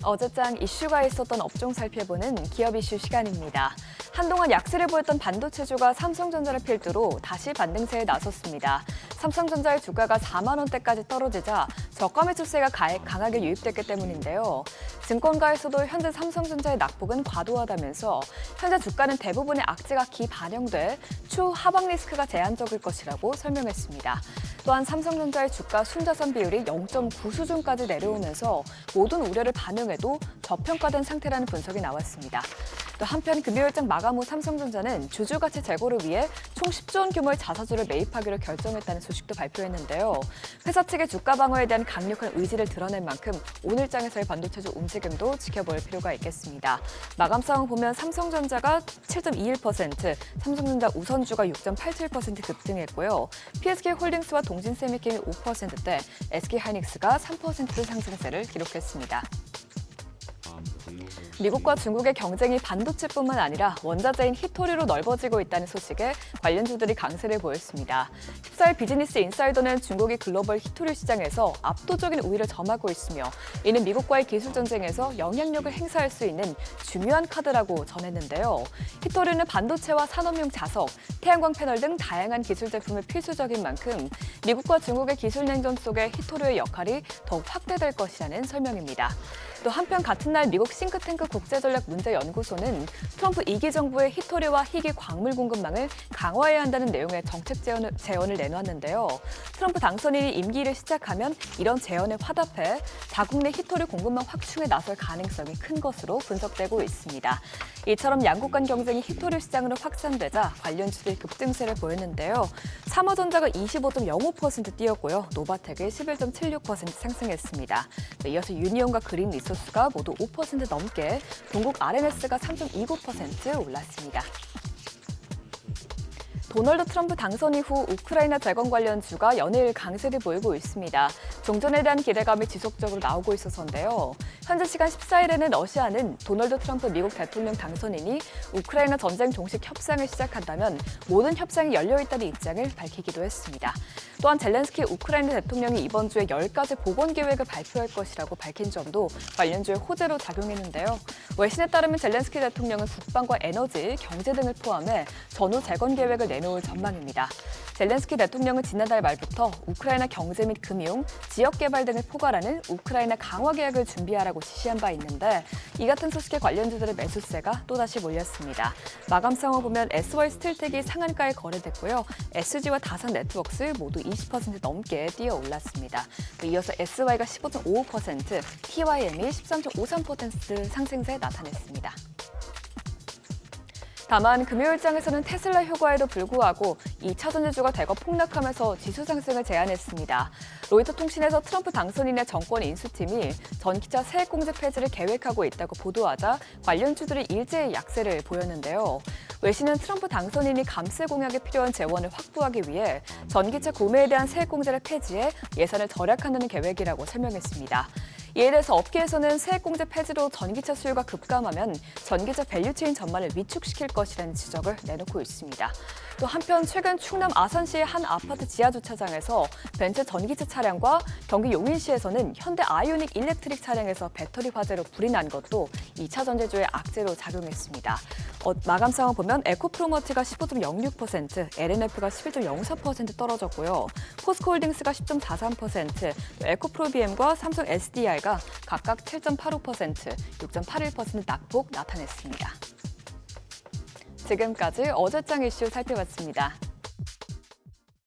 어제장 이슈가 있었던 업종 살펴보는 기업 이슈 시간입니다. 한동안 약세를 보였던 반도체주가 삼성전자를 필두로 다시 반등세에 나섰습니다. 삼성전자의 주가가 4만 원대까지 떨어지자 저가 매수세가 강하게 유입됐기 때문인데요. 증권가에서도 현재 삼성전자의 낙폭은 과도하다면서 현재 주가는 대부분의 악재가 기반영돼 추후 하방 리스크가 제한적일 것이라고 설명했습니다. 또한 삼성전자의 주가 순자산 비율이 0.9 수준까지 내려오면서 모든 우려를 반영해도 저평가된 상태라는 분석이 나왔습니다. 또 한편 금요일장 마감 후 삼성전자는 주주가치 제고를 위해 총 10조 원 규모의 자사주를 매입하기로 결정했다는 소식도 발표했는데요. 회사 측의 주가 방어에 대한 강력한 의지를 드러낸 만큼 오늘장에서의 반도체주 움직임도 지켜볼 필요가 있겠습니다. 마감 상황 보면 삼성전자가 7.21%, 삼성전자 우선주가 6.87% 급등했고요. PSK홀딩스와 동진세미케이 5%대, SK하이닉스가 3% 상승세를 기록했습니다. 미국과 중국의 경쟁이 반도체뿐만 아니라 원자재인 히토리로 넓어지고 있다는 소식에 관련주들이 강세를 보였습니다. 14일 비즈니스 인사이더는 중국이 글로벌 히토리 시장에서 압도적인 우위를 점하고 있으며 이는 미국과의 기술 전쟁에서 영향력을 행사할 수 있는 중요한 카드라고 전했는데요. 히토리는 반도체와 산업용 자석, 태양광 패널 등 다양한 기술 제품의 필수적인 만큼 미국과 중국의 기술 냉전 속에 히토리의 역할이 더욱 확대될 것이라는 설명입니다. 또 한편 같은 날 미국 싱크탱크 국제전략문제연구소는 트럼프 2기 정부의 히토리와 희귀 광물 공급망을 강화해야 한다는 내용의 정책 제언을 내놨는데요. 트럼프 당선인이 임기를 시작하면 이런 제언에 화답해 자국 내 히토리 공급망 확충에 나설 가능성이 큰 것으로 분석되고 있습니다. 이처럼 양국 간 경쟁이 히토리 시장으로 확산되자 관련주들이 급등세를 보였는데요. 삼화전자가 25.05% 뛰었고요. 노바텍이 11.76% 상승했습니다. 이어서 유니온과 그린 리소스가 모두 5% 넘게, 동국 RNS가 3.29% 올랐습니다. 도널드 트럼프 당선 이후 우크라이나 재건 관련주가 연일 강세를 보이고 있습니다. 종전에 대한 기대감이 지속적으로 나오고 있어서인데요. 현재 시간 14일에는 러시아는 도널드 트럼프 미국 대통령 당선인이 우크라이나 전쟁 종식 협상을 시작한다면 모든 협상이 열려있다는 입장을 밝히기도 했습니다. 또한 젤렌스키 우크라이나 대통령이 이번 주에 10가지 복원 계획을 발표할 것이라고 밝힌 점도 관련주의 호재로 작용했는데요. 외신에 따르면 젤렌스키 대통령은 국방과 에너지, 경제 등을 포함해 전후 재건 계획을 내놓을 전망입니다. 젤렌스키 대통령은 지난달 말부터 우크라이나 경제 및 금융, 지역 개발 등을 포괄하는 우크라이나 강화 계획을 준비하라고 지시한 바 있는데 이 같은 소식에 관련주들의 매수세가 또다시 몰렸습니다. 마감 상황을 보면 SY 스틸텍이 상한가에 거래됐고요. SG와 다산 네트워크스 모두 20% 넘게 뛰어 올랐습니다. 이어서 SY가 15.55%, TYM이 13.53% 상승세 나타냈습니다. 다만 금요일장에서는 테슬라 효과에도 불구하고 2차 전지주가 대거 폭락하면서 지수 상승을 제한했습니다. 로이터 통신에서 트럼프 당선인의 정권 인수팀이 전기차 세액 공제 폐지를 계획하고 있다고 보도하자 관련주들이 일제히 약세를 보였는데요. 외신은 트럼프 당선인이 감세 공약에 필요한 재원을 확보하기 위해 전기차 구매에 대한 세액 공제를 폐지해 예산을 절약한다는 계획이라고 설명했습니다. 이에 대해서 업계에서는 세액공제 폐지로 전기차 수요가 급감하면 전기차 밸류체인 전망을 위축시킬 것이라는 지적을 내놓고 있습니다. 또 한편 최근 충남 아산시의 한 아파트 지하주차장에서 벤츠 전기차 차량과 경기 용인시에서는 현대 아이오닉 일렉트릭 차량에서 배터리 화재로 불이 난 것도 2차 전지주의 악재로 작용했습니다. 마감 상황 보면 에코프로머티가 15.06%, LNF가 11.04% 떨어졌고요. 포스코홀딩스가 10.43%, 에코프로비엠과 삼성 SDI가 각각 7.85%, 6.81% 낙폭 나타냈습니다. 지금까지 어제장 이슈 살펴봤습니다.